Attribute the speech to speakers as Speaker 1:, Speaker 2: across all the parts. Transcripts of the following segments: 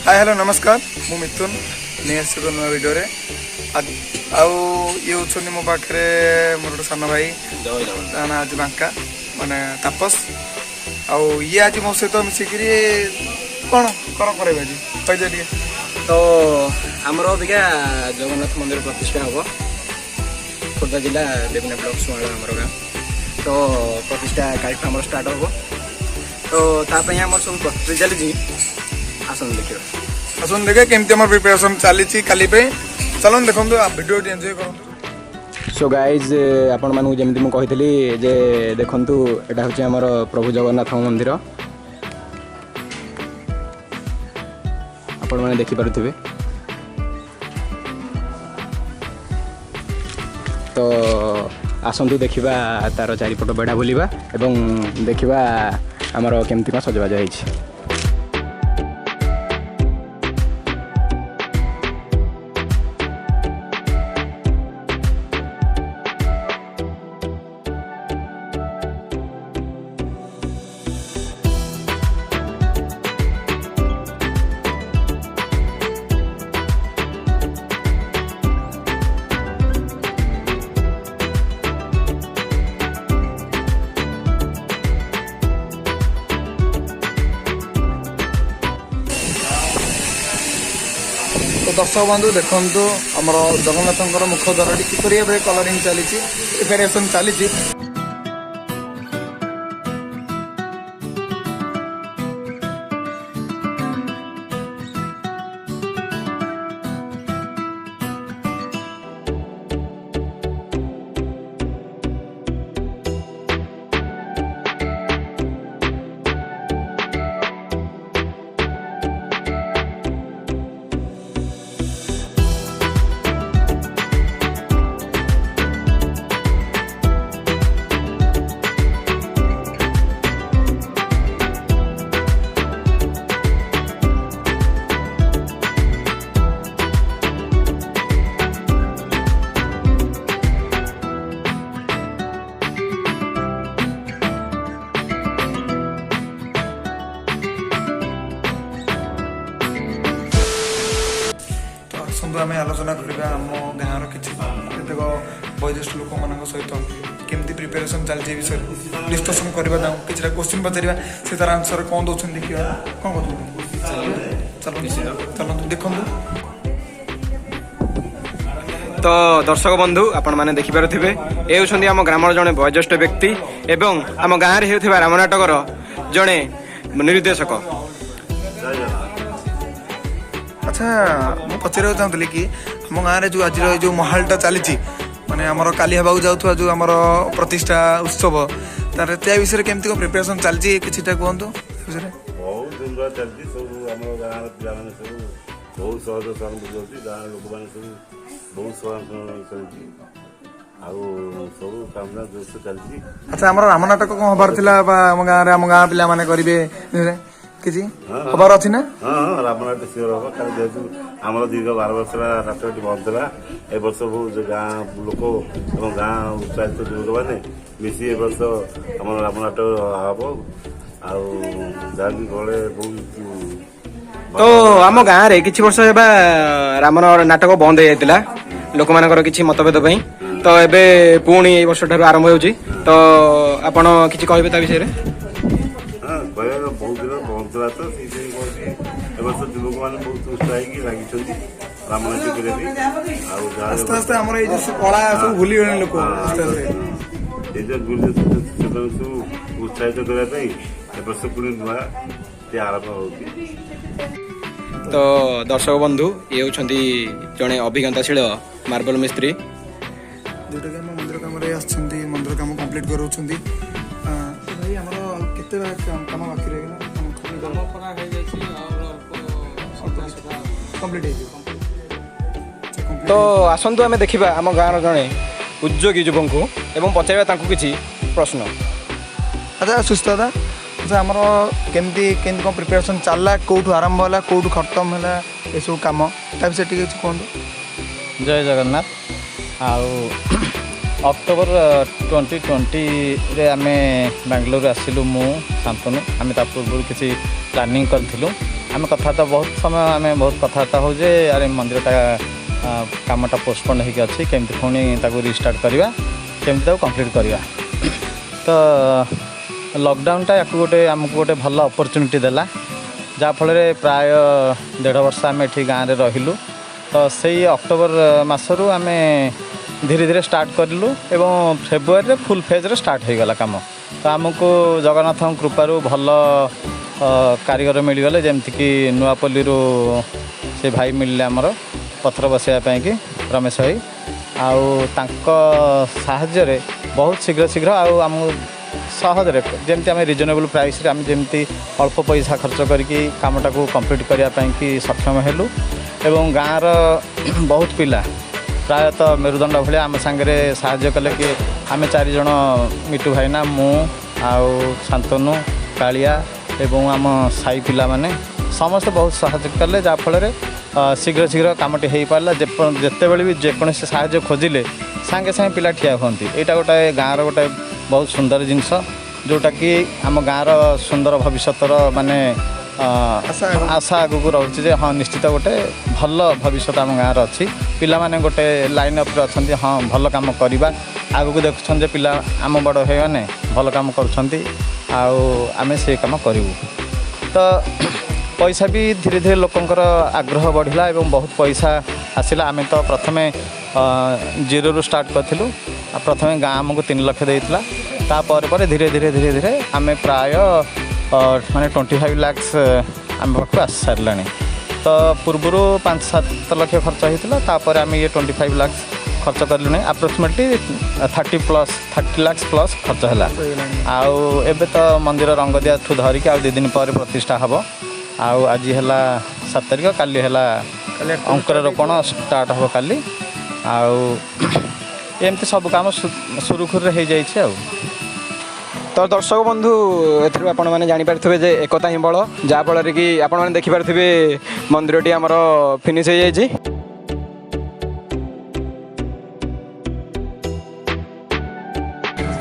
Speaker 1: Hi hello नमस्कार मु मिथुन नहीं आस नुआ भिडियो ये होनी मो पाखे मोर गोटे सान भाई ना आज बांका माने तापस ये आज मो सहित मिसिकी कौन कौन कर
Speaker 2: तो आमर अबिका जगन्नाथ मंदिर प्रतिष्ठा हम खोर्धा जिला बेगुना ब्लॉक सुमाला आमर गाँ तो प्रतिष्ठा कार्यक्रम स्टार्ट हम तो तापाई आम सब प्रस्तुति चली आसन देखिए
Speaker 1: आसन देखे केमती आम प्रिपेरेसन चली चलो देखो भिडियो एंजॉय करूँ।
Speaker 2: सो गाइज आपण मानू जमी मुझे जे देखु यहाँ हूँ आमर प्रभु जगन्नाथ मंदिर आपण मैंने देखिपे तो आसतु देखा तार चारिपट बेढ़ा बुलवा एवं देखा आमर केमती कौन सजबाज है।
Speaker 1: तो दर्शक बंधु देखु आमर जगन्नाथ मुख द्वार किपरि भाव कलरिंग चली प्रिपेरेसन चली। आम आलोचना करवा आम गाँव किसी वयोज्येष्ठ लोक मान सहित केमती प्रिपेरेसन चलती विषय डिस्कसन करवा कि क्वेश्चन पचार से तार आंसर कौन दौरान देखिए कौन कर चलो देखु।
Speaker 2: तो दर्शक बंधु आपण मैंने देखिपे ये होती आम ग्रामर जड़े वयोज्येष्ठ व्यक्ति एवं आम गाँव में होता राम नाटकर जड़े निर्देशक।
Speaker 1: अच्छा मुझे पचार चाहूँगी कि आम गाँव जो आज जो माहौलटा चली माने आमर काली हवा जाऊँ जो आमर प्रतिष्ठा उत्सव तार त्या विषय केमती कौन प्रिपेरेसन चलती कि कहतु
Speaker 3: बहुत सुंदर चलती सब आम गाँव पिला सब बहुत सहज सहन बुझे गाँव लोक मैंने सब बहुत सहन चलती सब काम जोश चलती।
Speaker 1: अच्छा आम राम नाटक कौन हबार आम गाँव पिला माने करेंगे किसी खबर अच्छी ना?
Speaker 3: हाँ रामनाथ सियोर हम कारण जेहतु आम दीर्घ 12 वर्ष नाटक बंद था ए वर्ष बहुत गाँ लोक और गाँ उत्साहित युवक मैंने मिसी ए वर्ष आम रामनाटक हम आगे बहुत
Speaker 2: तो आम गाँव में किसी वर्ष राम नाटक बंद हो जाता लोक मान किसी मतभेद तो एबे पुणी ए वर्ष ठार आरंभ हो तो आपण किसी कहे विषय
Speaker 3: बहुत दिन बंद था तो वर्ष युवक मैंने बहुत उत्साही लगी रामनाथ
Speaker 1: आस्ते आस्ते आम कला सब भूली गले लोक
Speaker 3: उत्साहित करने वर्ष पुणी नुआ आरंभ हो।
Speaker 2: तो दर्शक बंधु ये होती जड़े अभिज्ञताशील मार्बल मिस्त्री
Speaker 1: जोटा कि मंदिर कम मंदिर कम कम्प्लीट कर काम बाकी
Speaker 2: तो आसतु आम देखा आम गाँव जड़े उद्योगी युवक एवं पचारा किसी प्रश्न।
Speaker 1: अच्छा सुस्थ दादा अच्छा आमर केमती केमती कौन प्रिपेरेसन चलला कौटू आरंभ है कौटू खत्म है ये सब कम विषय टी कहतु।
Speaker 4: जय जगन्नाथ अक्टोबर 2020 आम बांग्लोर आसिलु मु शांतनु आम ता पूर्व किसी प्लानिंग करूँ आम कथबार्ता बहुत समय आम बहुत कथबार्ता हो जे अरे मंदिरटा कामटा पोस्टपोन होगी अच्छी केमती पुणी रिस्टार्ट करवा केमती कंप्लीट करवा तो लॉकडाउनटा या गोटे आमको गोटे भल अपॉर्चुनिटी देला जाफल प्राय 1.5 वर्ष आम ये गाँव में रहिलु तो से अक्टोबर मसरू आम धीरे धीरे स्टार्ट करूँ एवं फेब्रुआरी फुल फेज्रे स्टार्ट हो गला काम तो आमको जगन्नाथ कृपारू भल कारीगर मिलगले जमीक नुआपल्ली से भाई मिलले आमर पथर बसवाई कि रमेश भाई आहाଯ୍ୟରେ बहुत शीघ्र शीघ्र आम सहजरे जमी आम रिजनेबल प्राइस आम जमी अल्प पैसा खर्च करके कामटा को कंप्लीट करने सक्षम हेलु एवं गाँवर बहुत पिला प्रायतः मेरुदंड भाई आम सांगे साहाय्य कले कि आम 4 जन मिटू भाईना मु आउ शांतनु कालिया एवं आम साई पिला माने समस्त बहुत साहाय्य कले जाफल शीघ्र शीघ्र कामटी हो पारा जिते बड़े भी जेकोसी साहाय्य खोजिले सांगे सांगे पिला ठिया हुंती यहाँ गोटे गाँवर गोटे बहुत सुंदर जिनस जोटा कि आम गाँवर सुंदर भविष्यर माने आशा आगू रोचे हाँ निश्चित गोटे भल भविष्य आम गाँव अच्छी पिला माने गोटे लाइन अप अच्छा हाँ भल कम करवा आगू देखुं पिला आम बड़ भाई मैंने भल कम करें से कम करूँ तो पैसा भी धीरे धीरे लोकंर आग्रह बढ़ला एवं बहुत पैसा आसला आम तो प्रथम 0 स्टार्ट करूँ प्रथम गाँ आमको 3 लाख देता तापर धीरे धीरे धीरे धीरे आम प्राय माने 25 लाख आम पाक आस सारा तो पूर्वर 5-7 लाख खर्च होता आम ये 25 लाख खर्च करूँ अप्रोक्सीमेटली 30 लाख प्लस खर्च है आउ एबे तो मंदिर रंग दिया ठू धरिकी आ 2 दिन पर प्रतिष्ठा हम आज है 7 तारिख काली है अंकुर रोपण स्टार्ट हम काली आमती सब कम सुरुखुर हो जाए
Speaker 2: तो दर्शक बंधु एथर आपण मैंने जापारे जे एकता ही बल जहाँफल कि आपण मैंने देखिपारे मंदिरटी आमर फिनिश हो जाए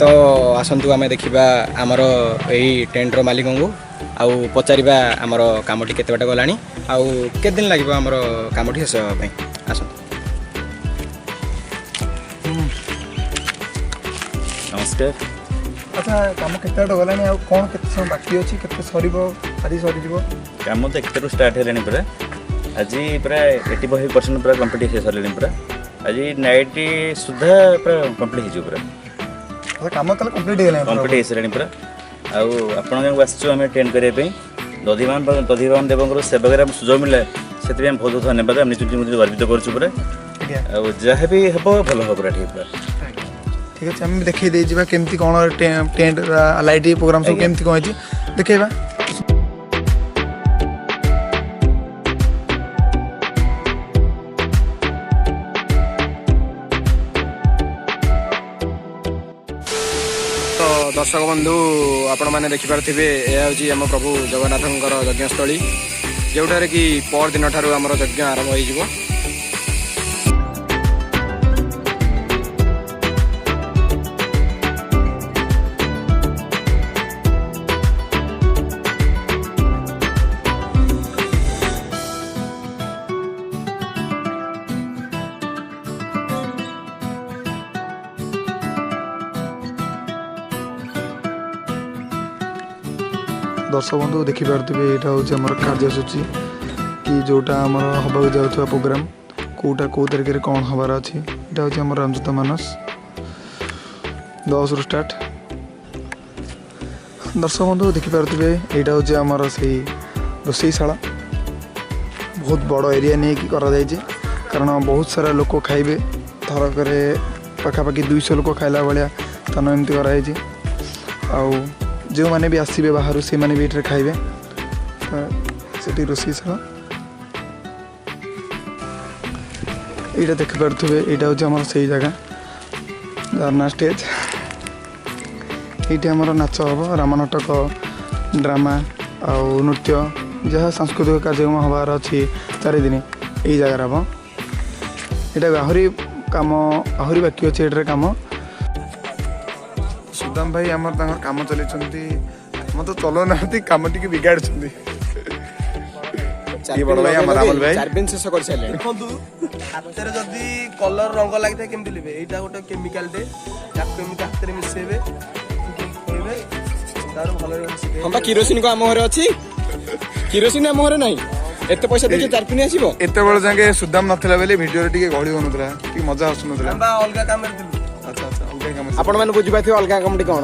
Speaker 2: तो आसतु आम देखा आमर यही टेंटर मालिक को आउ पचारिबा आमर कामटी केते बाटा गलानी आउ केते दिन लागिबो आमर कामटी शेष होबा आसतु
Speaker 4: नमस्कार
Speaker 1: अच्छा काम केते बाटा गलानी आउ कोन केते समय बाकी अछि केते सरीबो आदि सरी जीवो
Speaker 5: काम तो एक स्टार्ट है पूरा आज प्राय 85% पूरा कंप्लीट हो सारे पूरा आज नाइट सुधा पूरा कंप्लीट हो पूरा
Speaker 1: काम तले कंप्लीट हो गला
Speaker 5: कंप्लीट हो सारे पूरा आपण आसचु आम टेंट करने दधिमान देव सेवा कर सुजोग मिले से बहुत बहुत धन्यवाद आम निश्चित गर्वित करूँ पूरा जहाँ भी हम भल हम पूरा ठीक पूरा
Speaker 1: ठीक है आम देखी दे जावा केमती कोन टेंट लाइट प्रोग्राम सब केमती कोन अछि देखेबा
Speaker 2: दर्शक बंधु आपण मैंने देखिपारे यह हूँ आम प्रभु जगन्नाथ यज्ञस्थली जोठार कि पर दिन ठार आम यज्ञ आरंभ हो
Speaker 1: दर्शक बंधु देखिपारे यहाँ हूँ आम कार्यसूची कि जोटा आम हवा जाऊा प्रोग्राम कौटा कौ तारिख में कौन हबार अच्छी यहाँ हूँ आम रंजित मानस 10 स्टार्ट दर्शक बंधु देखिपारे यहाँ हूँ आमर से रोषईशाला बहुत बड़ एरिया नहीं कि कारण बहुत सारा लोक खाइबे थरक पाखापाखि 200 लोक खाइला भाया स्थान एमती कराई जो मैंने भी आसबे बाहर से मैंने भी ये खाइबे से रोषईशाला यहाँ देखिपे यहाँ हूँ आम से जगह झरना स्टेज ये आमर नाच हम राम नाटक ड्रामा आउ नृत्य जहाँ सांस्कृतिक कार्यक्रम हबार अच्छी 4 दिन यही जगार हम यहाँ आहरी काम आहरी बाकी अच्छे ये कम सुदाम भाई आमर काम चलती कम तो चलो ना कम टी बिगाड़ ये बड़ भाई हमारा राहुल भाई
Speaker 2: 4 दिन शेष कर सारे
Speaker 6: ଦେଖନ୍ତୁ ହାତରେ ଯଦି କଲର ରଙ୍ଗ ଲାଗିଥାଏ କେମିତି ଲିଭେ ଏଇଟା ଗୋଟେ କେମିକାଲଟେ ତାକୁ କେମିତି ହାତରେ ମିଶେଇବେ କହିବେ ତାର ଭଲରେ ମିଶେଇବେ
Speaker 2: हम किरोसिन को आम घरे अच्छी किरोसिन आम घरे नहीं एते पैसा देके 4 पिनी आसीबो
Speaker 1: एते बड़ जाके सुदाम नथिला बेले वीडियो रे टिके गहଳି होनुतला कि मजा आसुनुतला
Speaker 6: ଆମେ ବା ଅଲଗା କାମରେ ଥିଲୁ
Speaker 1: अच्छा अच्छा अलग काम
Speaker 2: आपण माने बुझि पाथि अलगा कमटी कोन